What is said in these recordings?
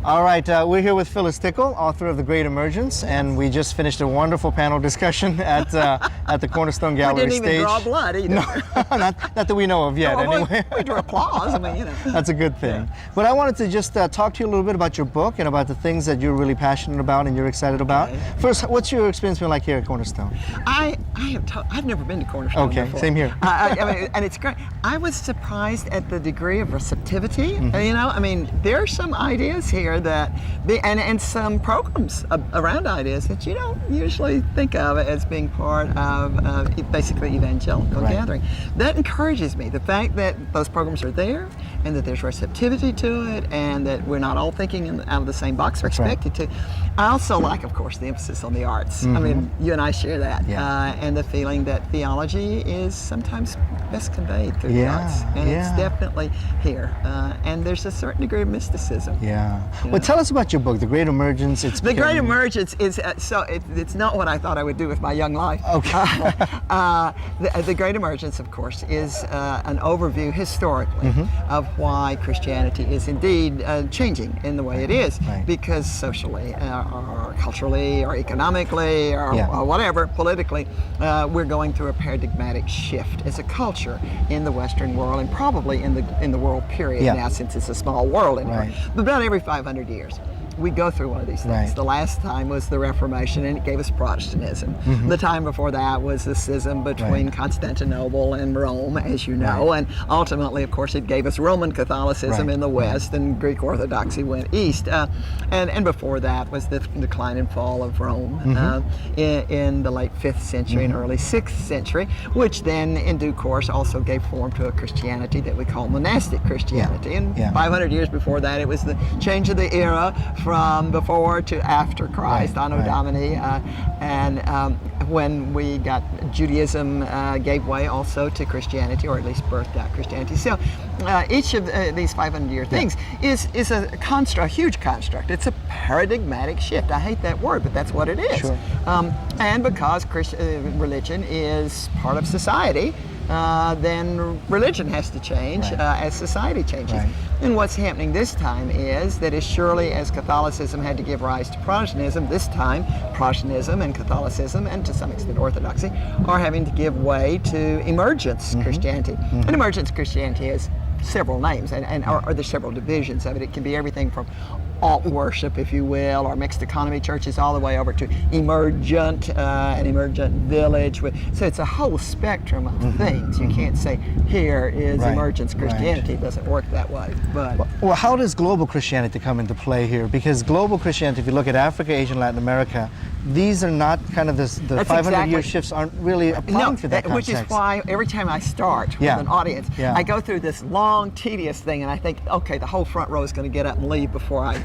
All right, we're here with Phyllis Tickle, author of The Great Emergence, and we just finished a wonderful panel discussion at the Cornerstone Gallery We stage. didn't even draw blood either. No, not that we know of yet, anyway. We drew applause, I mean, you know. That's a good thing. Yeah. But I wanted to just talk to you a little bit about your book and about the things that you're really passionate about and you're excited about. Okay. First, what's your experience been like here at Cornerstone? I've never been to Cornerstone Okay, before. same here. I mean, and it's great. I was surprised at the degree of receptivity. You know, I mean, there are some ideas here and some programs around ideas that you don't usually think of as being part of basically evangelical gathering. That encourages me. The fact that those programs are there and that there's receptivity to it and that we're not all thinking out of the same box or expected to. I also like, of course, the emphasis on the arts. I mean, you and I share that. And the feeling that theology is sometimes best conveyed through the arts. And it's definitely here. And there's a certain degree of mysticism. Well, tell us about your book, The Great Emergence. The Great Emergence is, it's not what I thought I would do with my young life. Okay. The Great Emergence, of course, is an overview historically of why Christianity is indeed changing in the way it is. Because socially, or culturally, or economically, or whatever, politically, we're going through a paradigmatic shift as a culture in the Western world, and probably in the world period now, since it's a small world anyway. But about every 500 years. We go through one of these things. The last time was the Reformation, and it gave us Protestantism. The time before that was the schism between Constantinople and Rome, as you know, and ultimately, of course, it gave us Roman Catholicism in the West, and Greek Orthodoxy went east. And before that was the decline and fall of Rome in the late 5th century and early 6th century, which then, in due course, also gave form to a Christianity that we call monastic Christianity. And 500 years before that, it was the change of the era from before to after Christ, Anno Domini, and when we got Judaism gave way also to Christianity, or at least birthed out Christianity. So each of these 500-year things is a construct, a huge construct. It's a paradigmatic shift. I hate that word, but that's what it is. And because religion is part of society, then religion has to change as society changes. And what's happening this time is that as surely as Catholicism had to give rise to Protestantism, this time Protestantism and Catholicism, and to some extent Orthodoxy, are having to give way to emergence Christianity. And emergence Christianity has several names, or there's several divisions of it. It can be everything from alt worship, if you will, or mixed economy churches, all the way over to emergent, an emergent village. So it's a whole spectrum of things. You can't say here is emergence Christianity. It doesn't work that way. But well, how does global Christianity come into play here? Because global Christianity, if you look at Africa, Asia, and Latin America, these are not kind of the 500-year shifts aren't really applying to that context. Which is why every time I start with an audience, I go through this long, tedious thing, and I think, okay, the whole front row is going to get up and leave before I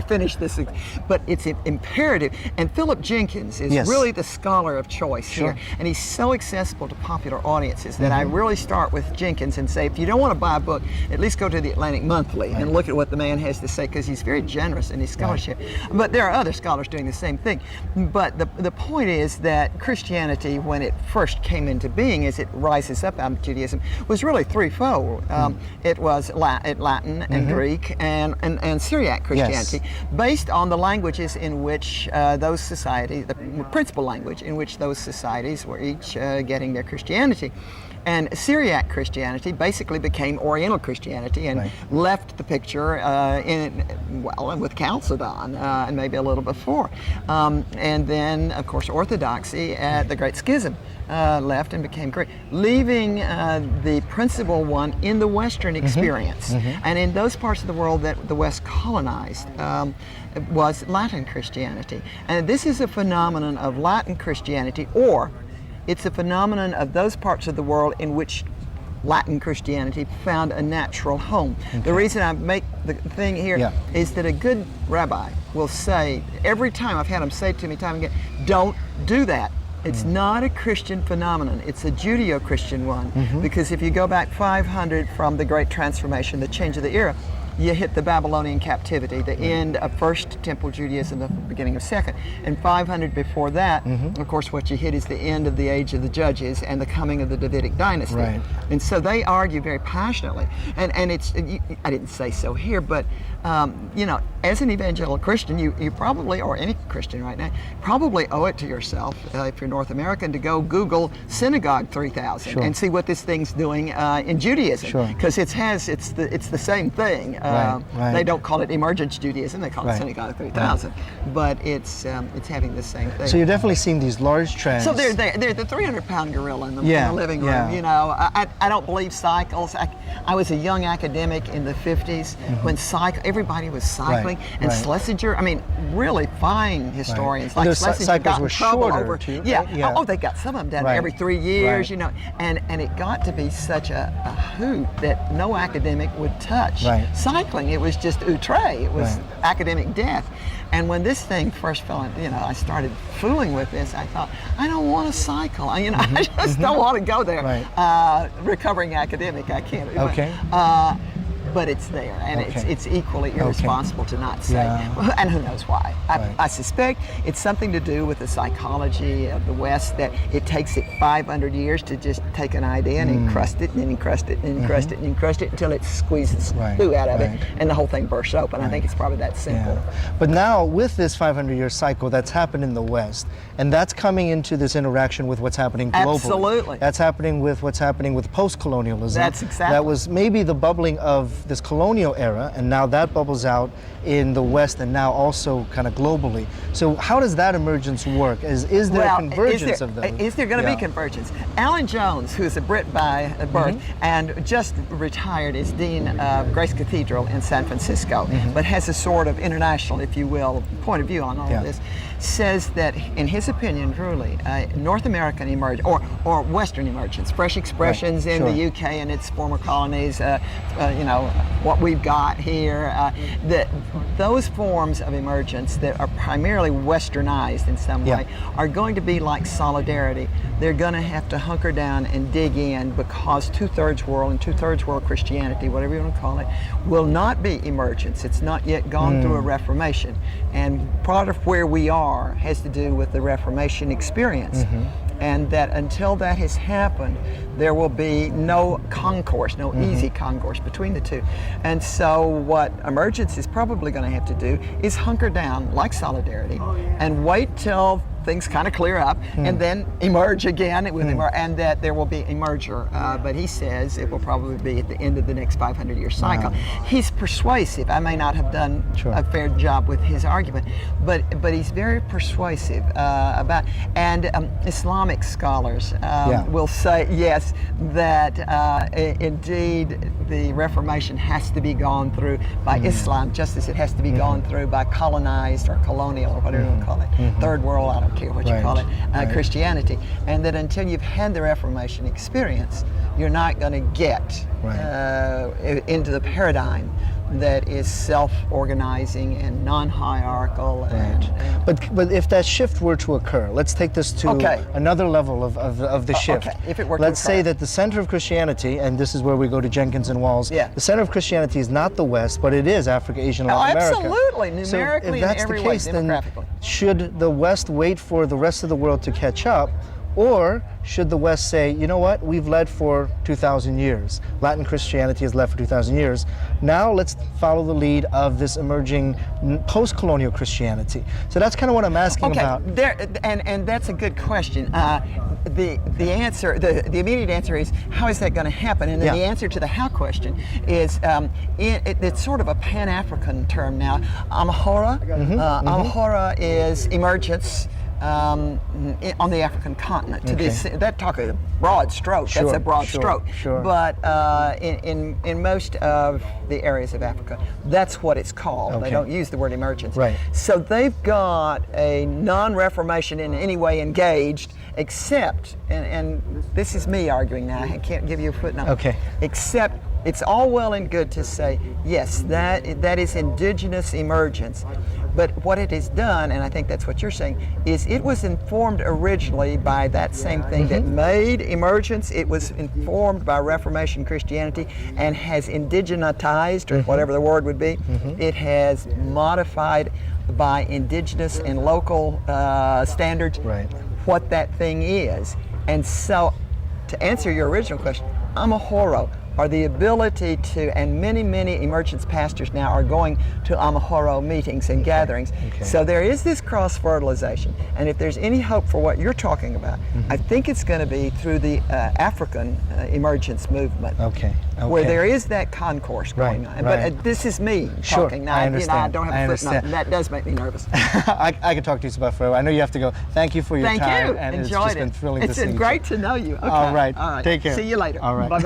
finish this. But it's imperative. And Philip Jenkins is really the scholar of choice here, and he's so accessible to popular audiences that I really start with Jenkins and say, if you don't want to buy a book, at least go to the Atlantic Monthly and look at what the man has to say, because he's very generous in his scholarship. But there are other scholars doing the same thing. But the point is that Christianity, when it first came into being, as it rises up out of Judaism, was really threefold. It was Latin and Greek and Syriac Christianity, based on the languages in which those societies, the principal language in which those societies were each getting their Christianity. And Syriac Christianity basically became Oriental Christianity and left the picture with Chalcedon and maybe a little before. And then, of course, Orthodoxy at the Great Schism left and became Greek, leaving the principal one in the Western experience. And in those parts of the world that the West colonized was Latin Christianity. And this is a phenomenon of Latin Christianity, or it's a phenomenon of those parts of the world in which Latin Christianity found a natural home. The reason I make the thing here is that a good rabbi will say, every time I've had him say to me time and again, don't do that. It's not a Christian phenomenon, it's a Judeo-Christian one. Because if you go back 500 from the Great Transformation, the change of the era, you hit the Babylonian captivity, the end of First Temple Judaism, the beginning of Second. And 500 before that, of course, what you hit is the end of the age of the judges and the coming of the Davidic dynasty. Right. And so they argue very passionately. And it's, I didn't say so here, but you know, as an evangelical Christian, you probably, or any Christian right now, probably owe it to yourself, if you're North American, to go Google Synagogue 3000 Sure. and see what this thing's doing in Judaism. Sure. Because it's the same thing. Right. They don't call it Emergence Judaism; they call it Right. Synagogue 3000. But it's having the same thing. So you're definitely seeing these large trends. So they're the 300-pound gorilla in the living room. Yeah. You know, I don't believe cycles. I was a young academic in the 50s when everybody was cycling, and right. Schlesinger. I mean, really fine historians Right. like Those Schlesinger cycles got in were trouble shorter over. too, Yeah. right? Yeah. Oh, they got some of them done Right. every 3 years. Right. You know, and it got to be such a hoot that no academic would touch Right. cycling. It was just outre. It was Right. academic death. And when this thing first fell in, you know, I started fooling with this. I thought, I don't want to cycle. You know, I just don't want to go there. Right. Recovering academic, I can't. Okay. But it's there, and Okay. it's equally irresponsible to not say. Yeah. And who knows why? Right. I suspect it's something to do with the psychology of the West, that it takes it 500 years to just take an idea and encrust it, and then encrust it, and encrust it, and encrust it until it squeezes Right. glue out of Right. it, and the whole thing bursts open. I think it's probably that simple. Yeah. But now with this 500-year cycle that's happened in the West, and that's coming into this interaction with what's happening globally. Absolutely. That's happening with what's happening with post-colonialism. That's exactly. That was maybe the bubbling of this colonial era, and now that bubbles out in the West and now also kind of globally. So how does that emergence work? Is there a convergence of those? Is there going to be convergence? Alan Jones, who's a Brit by birth and just retired as Dean of Grace Cathedral in San Francisco, but has a sort of international, if you will, point of view on all of this, says that, in his opinion, truly, North American emergence, or Western emergence, fresh expressions in the UK and its former colonies, you know, what we've got here, that those forms of emergence that are primarily westernized in some way are going to be like solidarity. They're going to have to hunker down and dig in, because two-thirds world and two-thirds world Christianity, whatever you want to call it, will not be emergence. It's not yet gone through a Reformation. And part of where we are has to do with the Reformation experience. And that until that has happened, there will be no concourse, no easy concourse between the two. And so what emergence is probably going to have to do is hunker down like solidarity and wait till things kind of clear up and then emerge again and that there will be a merger. But he says it will probably be at the end of the next 500-year cycle. He's persuasive. I may not have done a fair job with his argument, but he's very persuasive about, and Islamic scholars will say, yes, that indeed the Reformation has to be gone through by Islam, just as it has to be gone through by colonized or colonial, or whatever you want to call it, third world, I don't care what you call it, Christianity. And that until you've had the Reformation experience, you're not going to get into the paradigm that is self-organizing and non-hierarchical. But if that shift were to occur, let's take this to another level of the shift. If it were let's say that the center of Christianity, and this is where we go to Jenkins and Walls, the center of Christianity is not the West, but it is Africa, Asia, and Latin America. Absolutely, numerically, so if that's in every the case, way, then demographically. should the West wait for the rest of the world to catch up? Or should the West say, you know what, we've led for 2,000 years. Latin Christianity has led for 2,000 years. Now let's follow the lead of this emerging post-colonial Christianity. So that's kind of what I'm asking about. And that's a good question. The answer, the immediate answer is, how is that going to happen? And then the answer to the how question is, it's sort of a Pan-African term now. Amhara. Amhara is emergence. On the African continent, that talk a broad stroke. That's a broad stroke. But in most of the areas of Africa, that's what it's called. They don't use the word emergence. So they've got a non-Reformation in any way engaged, except, and this is me arguing now. I can't give you a footnote. Except it's all well and good to say, yes, that is indigenous emergence. But what it has done, and I think that's what you're saying, is it was informed originally by that same thing that made emergence. It was informed by Reformation Christianity and has indigenized, or whatever the word would be. It has modified by indigenous and local standards what that thing is. And so, to answer your original question, Amahoro, or the ability to, and many emergence pastors now are going to Amahoro meetings and gatherings. So there is this cross-fertilization, and if there's any hope for what you're talking about, I think it's going to be through the African emergence movement, where there is that concourse going on. But this is me talking now. I understand. I don't have a footnote, and that does make me nervous. I could talk to you about forever. I know you have to go. Thank you for your time. Thank you. And Enjoyed it's just been thrilling to see you. It's great to know you. Okay. All right. All right. Take care. See you later. All right. Bye-bye.